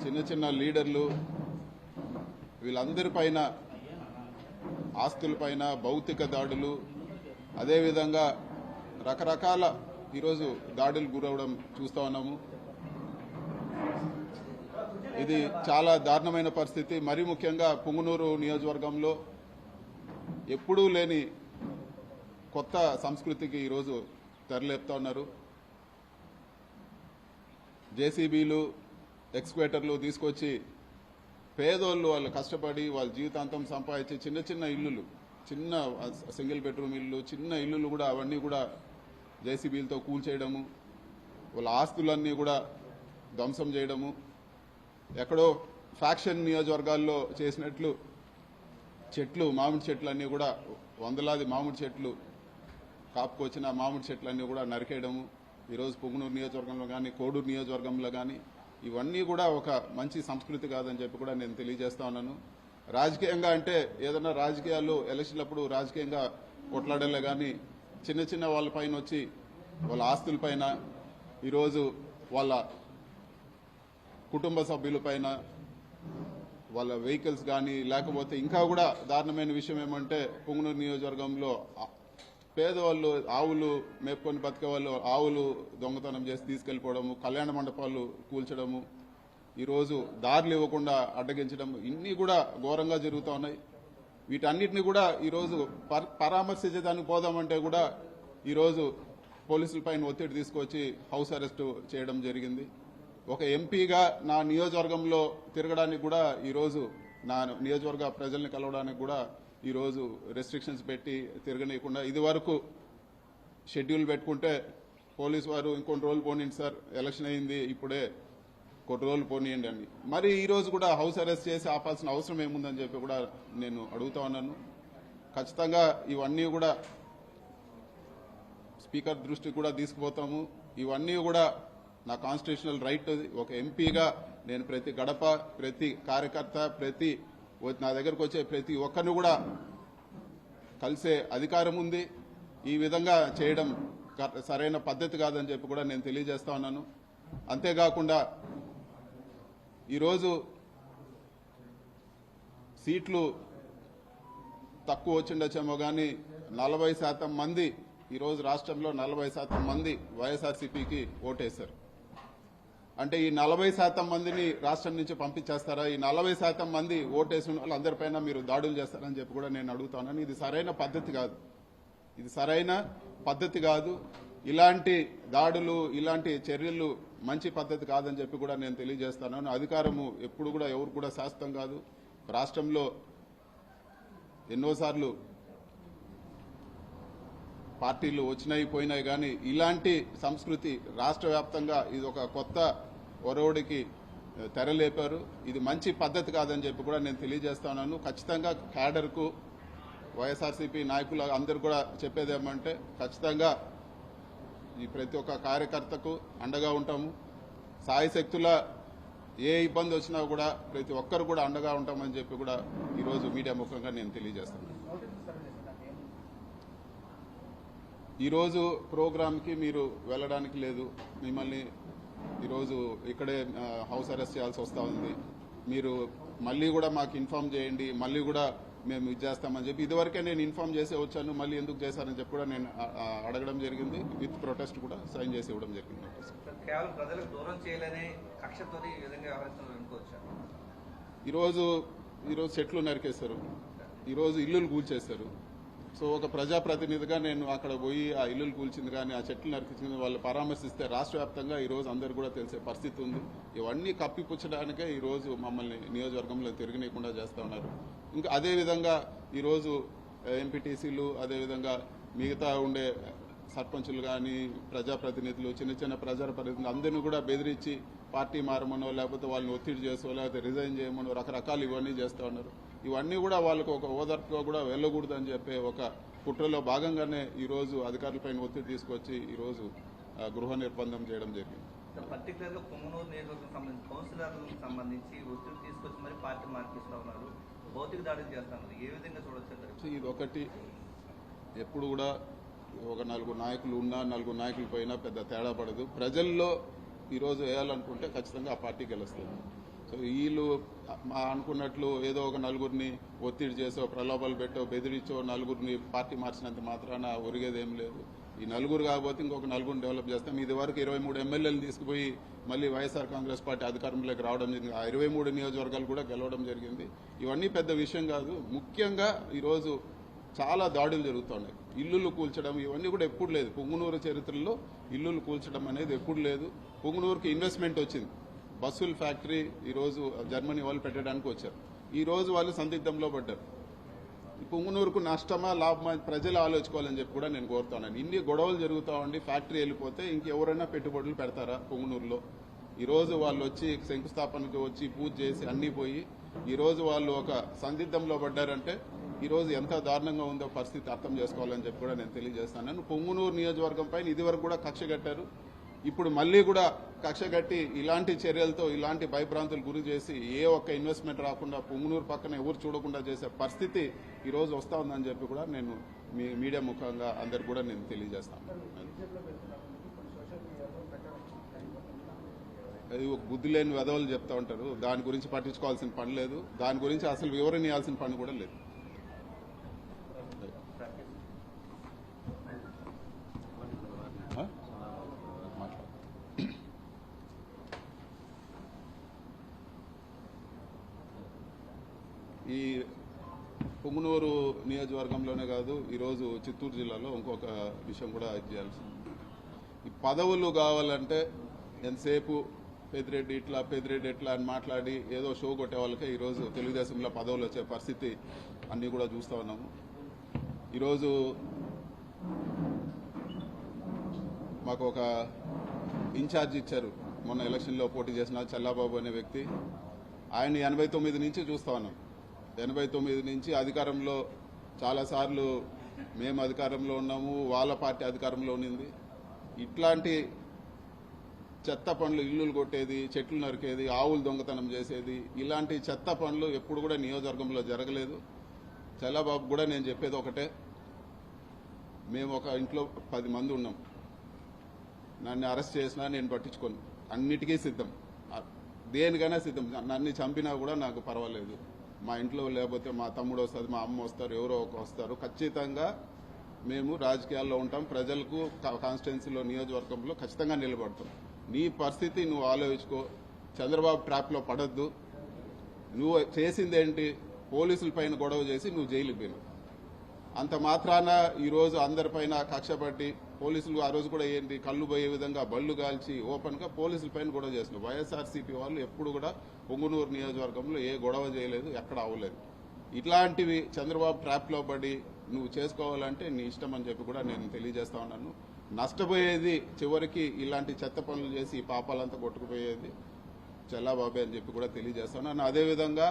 చిన్న చిన్న లీడర్లు వీళ్ళందరిపైన ఆస్తులపైన భౌతిక దాడులు, అదేవిధంగా రకరకాల ఈరోజు దాడులు గురవడం చూస్తూ ఉన్నాము. ఇది చాలా దారుణమైన పరిస్థితి. మరీ ముఖ్యంగా పుంగనూరు నియోజకవర్గంలో ఎప్పుడూ లేని కొత్త సంస్కృతికి ఈరోజు తెరలేపుతా ఉన్నారు. జేసీబీలు, ఎక్స్క్వేటర్లు తీసుకొచ్చి పేదోళ్ళు వాళ్ళు కష్టపడి వాళ్ళ జీవితాంతం సంపాదించి చిన్న చిన్న ఇల్లులు, చిన్న సింగిల్ బెడ్రూమ్ ఇల్లు, చిన్న ఇల్లులు కూడా అవన్నీ కూడా జేసీబీలతో కూల్చేయడము, వాళ్ళ ఆస్తులన్నీ కూడా ధ్వంసం చేయడము, ఎక్కడో ఫ్యాక్షన్ నియోజకవర్గాల్లో చేసినట్లు చెట్లు, మామిడి చెట్లు అన్నీ కూడా వందలాది మామిడి చెట్లు కాపుకొచ్చిన మామిడి చెట్లన్నీ కూడా నరికేయడము ఈరోజు పుంగనూరు నియోజకవర్గంలో కానీ కోడూరు నియోజకవర్గంలో కానీ ఇవన్నీ కూడా ఒక మంచి సంస్కృతి కాదని చెప్పి కూడా నేను తెలియజేస్తా ఉన్నాను. రాజకీయంగా అంటే ఏదైనా రాజకీయాల్లో ఎలక్షన్లప్పుడు రాజకీయంగా కొట్లాడలే కానీ చిన్న చిన్న వాళ్ళ పైన వచ్చి వాళ్ళ ఆస్తులపైన ఈరోజు వాళ్ళ కుటుంబ సభ్యులపైన వాళ్ళ వెహికల్స్ కానీ లేకపోతే ఇంకా కూడా దారుణమైన విషయం ఏమంటే పుంగనూరు నియోజకవర్గంలో పేదవాళ్ళు ఆవులు మేపుకొని బతికే వాళ్ళు ఆవులు దొంగతనం చేసి తీసుకెళ్లిపోవడము, కళ్యాణ మండపాలు కూల్చడము, ఈరోజు దారులు ఇవ్వకుండా అడ్డగించడం, ఇన్ని కూడా ఘోరంగా జరుగుతూ ఉన్నాయి. వీటన్నిటిని కూడా ఈరోజు పరామర్శించడానికి పోదామంటే కూడా ఈరోజు పోలీసులపైన ఒత్తిడి తీసుకొచ్చి హౌస్ అరెస్ట్ చేయడం జరిగింది. ఒక ఎంపీగా నా నియోజకవర్గంలో తిరగడానికి కూడా ఈరోజు నా నియోజకవర్గ ప్రజల్ని కలవడానికి కూడా ఈరోజు రెస్ట్రిక్షన్స్ పెట్టి తిరగనీయకుండా, ఇది వరకు షెడ్యూల్ పెట్టుకుంటే పోలీసు వారు ఇంకొన్ని రోజులు పోనీయండి సార్, ఎలక్షన్ అయింది ఇప్పుడే కొన్ని రోజులు పోనీయండి అని, మరి ఈరోజు కూడా హౌస్ అరెస్ట్ చేసి ఆపాల్సిన అవసరం ఏముందని చెప్పి కూడా నేను అడుగుతా ఉన్నాను. ఖచ్చితంగా ఇవన్నీ కూడా స్పీకర్ దృష్టికి కూడా తీసుకుపోతాము. ఇవన్నీ కూడా నా కాన్స్టిట్యూషనల్ రైట్. ఒక ఎంపీగా నేను ప్రతి గడప, ప్రతి కార్యకర్త, ప్రతి నా దగ్గరకు వచ్చే ప్రతి ఒక్కరిని కూడా కలిసే అధికారం ఉంది. ఈ విధంగా చేయడం సరైన పద్ధతి కాదని చెప్పి కూడా నేను తెలియజేస్తా ఉన్నాను. అంతేకాకుండా ఈరోజు సీట్లు తక్కువ వచ్చిండొచ్చేమో కానీ 40% మంది ఈరోజు రాష్ట్రంలో 40% మంది వైఎస్ఆర్సీపీకి ఓటేశారు. అంటే ఈ 40% మందిని రాష్ట్రం నుంచి పంపించేస్తారా? ఈ 40% మంది ఓటేసిన వాళ్ళందరిపైన మీరు దాడులు చేస్తారని చెప్పి కూడా నేను అడుగుతాను. ఇది సరైన పద్ధతి కాదు, ఇది సరైన పద్ధతి కాదు. ఇలాంటి దాడులు, ఇలాంటి చర్యలు మంచి పద్ధతి కాదని చెప్పి కూడా నేను తెలియజేస్తాను. అధికారము ఎప్పుడు కూడా ఎవరు కూడా శాశ్వతం కాదు. రాష్ట్రంలో ఎన్నోసార్లు పార్టీలు వచ్చినాయి పోయినాయి కానీ ఇలాంటి సంస్కృతి రాష్ట్ర వ్యాప్తంగా ఇది ఒక కొత్త ఒరవడికి తెరలేపారు. ఇది మంచి పద్ధతి కాదని చెప్పి కూడా నేను తెలియజేస్తున్నాను. ఖచ్చితంగా క్యాడర్కు, వైఎస్ఆర్సీపీ నాయకులు అందరూ కూడా చెప్పేది ఏమంటే ఖచ్చితంగా ఈ ప్రతి ఒక్క కార్యకర్తకు అండగా ఉంటాము. సాయశక్తుల ఏ ఇబ్బంది వచ్చినా కూడా ప్రతి ఒక్కరు కూడా అండగా ఉంటామని చెప్పి కూడా ఈరోజు మీడియా ముఖంగా నేను తెలియజేస్తున్నాను. ఈరోజు ప్రోగ్రాంకి మీరు వెళ్ళడానికి లేదు, మిమ్మల్ని ఈరోజు ఇక్కడే హౌస్ అరెస్ట్ చేయాల్సి వస్తూ ఉంది. మీరు మళ్ళీ కూడా మాకు ఇన్ఫార్మ్ చేయండి, మళ్ళీ కూడా మేము ఇది చేస్తామని చెప్పి ఇదివరకే నేను ఇన్ఫార్మ్ చేసే వచ్చాను. మళ్ళీ ఎందుకు చేశారని చెప్పి కూడా నేను అడగడం జరిగింది. విత్ ప్రొటెస్ట్ కూడా సైన్ చేసి ఇవ్వడం జరిగింది. కేవలం ప్రజలకు దూరం చేయాలనే కక్షతో ఈ విధంగా వ్యవహరిస్తున్నారు. ఈరోజు చెట్లు నరికేస్తారు, ఈరోజు ఇల్లులు కూల్చేస్తారు. సో ఒక ప్రజాప్రతినిధిగా నేను అక్కడ పోయి ఆ ఇల్లులు కూల్చింది కానీ ఆ చెట్లు నరికించింది వాళ్ళు పరామర్శిస్తే రాష్ట్ర వ్యాప్తంగా ఈరోజు అందరు కూడా తెలిసే పరిస్థితి ఉంది. ఇవన్నీ కప్పిపుచ్చడానికే ఈరోజు మమ్మల్ని నియోజకవర్గంలో తిరగనీయకుండా చేస్తూ ఉన్నారు. ఇంకా అదేవిధంగా ఈరోజు ఎంపీటీసీలు, అదేవిధంగా మిగతా ఉండే సర్పంచులు కానీ ప్రజాప్రతినిధులు, చిన్న చిన్న ప్రజాప్రతినిధులు అందరినీ కూడా బెదిరించి పార్టీ మారమనో లేకపోతే వాళ్ళని ఒత్తిడి చేసో లేకపోతే రిజైన్ చేయమనో రకరకాలు ఇవన్నీ చేస్తూ ఉన్నారు. ఇవన్నీ కూడా వాళ్ళకు ఒక ఓదార్పుగా కూడా వెళ్ళకూడదని చెప్పే ఒక కుట్రలో భాగంగానే ఈరోజు అధికారులపైన ఒత్తిడి తీసుకొచ్చి ఈరోజు గృహ నిర్బంధం చేయడం జరిగింది. పర్టికులర్గా పుంగనూరు నియోజకవర్గం సంబంధించి కౌన్సిలర్లకు సంబంధించి ఒత్తిడి తీసుకొచ్చి మరి పార్టీ మార్పిస్తూ ఉన్నారు, భౌతిక దాడులు చేస్తున్నారు. ఏ విధంగా చూడొచ్చు? ఇది ఒకటి, ఎప్పుడు కూడా ఒక 4 నాయకులు ఉన్నా 4 నాయకులు పోయినా పెద్ద తేడా పడదు. ప్రజల్లో ఈరోజు వేయాలనుకుంటే ఖచ్చితంగా ఆ పార్టీ గెలుస్తుంది. సో వీళ్ళు అనుకున్నట్లు ఏదో ఒక నలుగురిని ఒత్తిడి చేసో ప్రలోభాలు పెట్టో బెదిరించో నలుగురిని పార్టీ మార్చినంత మాత్రాన ఒరిగేదేం లేదు. ఈ నలుగురు కాకపోతే ఇంకొక నలుగురిని డెవలప్ చేస్తాం. ఇది వరకు 23 ఎమ్మెల్యేలు తీసుకుపోయి మళ్ళీ వైఎస్ఆర్ కాంగ్రెస్ పార్టీ అధికారంలోకి రావడం జరిగింది. ఆ 23 నియోజకవర్గాలు కూడా గెలవడం జరిగింది. ఇవన్నీ పెద్ద విషయం కాదు. ముఖ్యంగా ఈరోజు చాలా దాడులు జరుగుతున్నాయి. ఇల్లులు కూల్చడం ఇవన్నీ కూడా ఎప్పుడు లేదు. పుంగనూరు చరిత్రలో ఇల్లులు కూల్చడం అనేది ఎప్పుడు లేదు. పుంగనూరుకి ఇన్వెస్ట్మెంట్ వచ్చింది. బస్సుల ఫ్యాక్టరీ ఈరోజు జర్మనీ వాళ్ళు పెట్టడానికి వచ్చారు. ఈ రోజు వాళ్ళు సందిగ్ధంలో పడ్డారు. పుంగనూరుకు నష్టమా లాభమా ప్రజలు ఆలోచించుకోవాలని చెప్పి కూడా నేను కోరుతున్నాను. ఇన్ని గొడవలు జరుగుతా ఉండి ఫ్యాక్టరీ వెళ్ళిపోతే ఇంకెవరైనా పెట్టుబడులు పెడతారా పుంగనూరులో? ఈరోజు వాళ్ళు వచ్చి శంకుస్థాపనకు వచ్చి పూజ చేసి అన్నీ పోయి ఈరోజు వాళ్ళు ఒక సందిగ్ధంలో పడ్డారంటే ఈరోజు ఎంత దారుణంగా ఉందో పరిస్థితి అర్థం చేసుకోవాలని చెప్పి కూడా నేను తెలియజేస్తాను. పుంగనూరు నియోజకవర్గం పైన ఇదివరకు కూడా కక్ష కట్టారు. ఇప్పుడు మళ్లీ కూడా కక్ష కట్టి ఇలాంటి చర్యలతో ఇలాంటి భయభ్రాంతులు గురి చేసి ఏ ఒక్క ఇన్వెస్ట్మెంట్ రాకుండా పుంగనూరు పక్కన ఎవరు చూడకుండా చేసే పరిస్థితి ఈ రోజు వస్తా ఉందని చెప్పి కూడా నేను మీడియా ముఖంగా అందరికి కూడా నేను తెలియజేస్తాను. అది ఒక బుద్ధి లేని వెధవలు చెప్తా ఉంటారు. దాని గురించి పట్టించుకోవాల్సిన పని లేదు. దాని గురించి అసలు వివరణ ఇవ్వాల్సిన పని కూడా లేదు. ఈ పుంగనూరు నియోజకవర్గంలోనే కాదు, ఈరోజు చిత్తూరు జిల్లాలో ఇంకొక విషయం కూడా చేయాల్సింది. ఈ పదవులు కావాలంటే ఎంతసేపు పెద్దిరెడ్డి ఇట్లా అని మాట్లాడి ఏదో షో కొట్టే వాళ్ళకే ఈరోజు తెలుగుదేశంలో పదవులు వచ్చే పరిస్థితి అన్నీ కూడా చూస్తూ ఉన్నాము. ఈరోజు మాకు ఒక ఇన్ఛార్జ్ ఇచ్చారు. మొన్న ఎలక్షన్లో పోటీ చేసిన చల్లాబాబు అనే వ్యక్తి. ఆయన 89 నుంచి చూస్తా ఉన్నాం. 89 నుంచి అధికారంలో చాలాసార్లు మేము అధికారంలో ఉన్నాము, వాళ్ళ పార్టీ అధికారంలో ఉన్నింది. ఇట్లాంటి చెత్త పనులు, ఇల్లులు కొట్టేది, చెట్లు నరికేది, ఆవులు దొంగతనం చేసేది, ఇలాంటి చెత్త పనులు ఎప్పుడు కూడా నియోజకవర్గంలో జరగలేదు. చల్లాబాబు కూడా నేను చెప్పేది ఒకటే, మేము ఒక ఇంట్లో 10 మంది ఉన్నాం. నన్ను అరెస్ట్ చేసినా నేను పట్టించుకోను, అన్నిటికీ సిద్ధం, దేనికైనా సిద్ధం. నన్ను చంపినా కూడా నాకు పర్వాలేదు. మా ఇంట్లో లేకపోతే మా తమ్ముడు వస్తుంది, మా అమ్మ వస్తారు, ఎవరో ఒక వస్తారు. ఖచ్చితంగా మేము రాజకీయాల్లో ఉంటాం. ప్రజలకు కాన్స్టిట్యున్సీలో నియోజకవర్గంలో ఖచ్చితంగా నిలబడతాం. నీ పరిస్థితి నువ్వు ఆలోచించుకో. చంద్రబాబు ట్రాప్లో పడద్దు. నువ్వు చేసిందేంటి? పోలీసుల పైన గొడవ చేసి నువ్వు జైలుకి పోయినావు. అంత మాత్రాన ఈరోజు అందరిపైన కక్ష పట్టి పోలీసులు ఆ రోజు కూడా ఏంటి కళ్ళు పోయే విధంగా బళ్ళు కాల్చి ఓపెన్గా పోలీసుల పైన గొడవ చేస్తున్నారు. వైఎస్ఆర్సీపీ వాళ్ళు ఎప్పుడు కూడా పొంగునూరు నియోజకవర్గంలో ఏ గొడవ చేయలేదు, ఎక్కడ అవ్వలేదు. ఇట్లాంటివి చంద్రబాబు ట్రాప్లో పడి నువ్వు చేసుకోవాలంటే నీ ఇష్టం అని చెప్పి కూడా నేను తెలియజేస్తా ఉన్నాను. నష్టపోయేది చివరికి ఇలాంటి చెత్త పనులు చేసి ఈ పాపాలంతా కొట్టుకుపోయేది చల్లాబాబే అని చెప్పి కూడా తెలియజేస్తా ఉన్నాను. అదేవిధంగా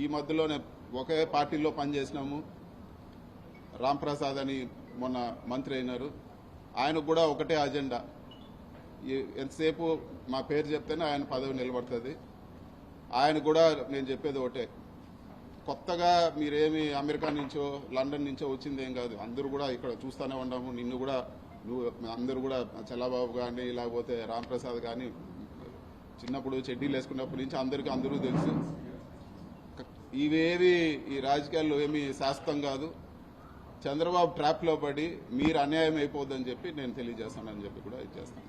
ఈ మధ్యలోనే ఒకే పార్టీలో పనిచేసినాము. రాంప్రసాద్ అని మొన్న మంత్రి అయినారు. ఆయనకు కూడా ఒకటే అజెండా, ఎంతసేపు మా పేరు చెప్తేనే ఆయన పదవి నిలబడుతుంది. ఆయన కూడా నేను చెప్పేది ఒకటే, కొత్తగా మీరేమి అమెరికా నుంచో లండన్ నుంచో వచ్చింది ఏం కాదు. అందరూ కూడా ఇక్కడ చూస్తూనే ఉన్నాము. నిన్ను కూడా అందరూ కూడా చల్లాబాబు కానీ లేకపోతే రాంప్రసాద్ కానీ చిన్నప్పుడు చెడ్డీలు వేసుకున్నప్పటి నుంచి అందరూ తెలుసు. ఇవేవి ఈ రాజకీయాల్లో ఏమీ శాశ్వతం కాదు. చంద్రబాబు ట్రాప్లో పడి మీరు అన్యాయం అయిపోద్దని చెప్పి నేను తెలియజేస్తానని చెప్పి కూడా ఇచ్చేస్తాను.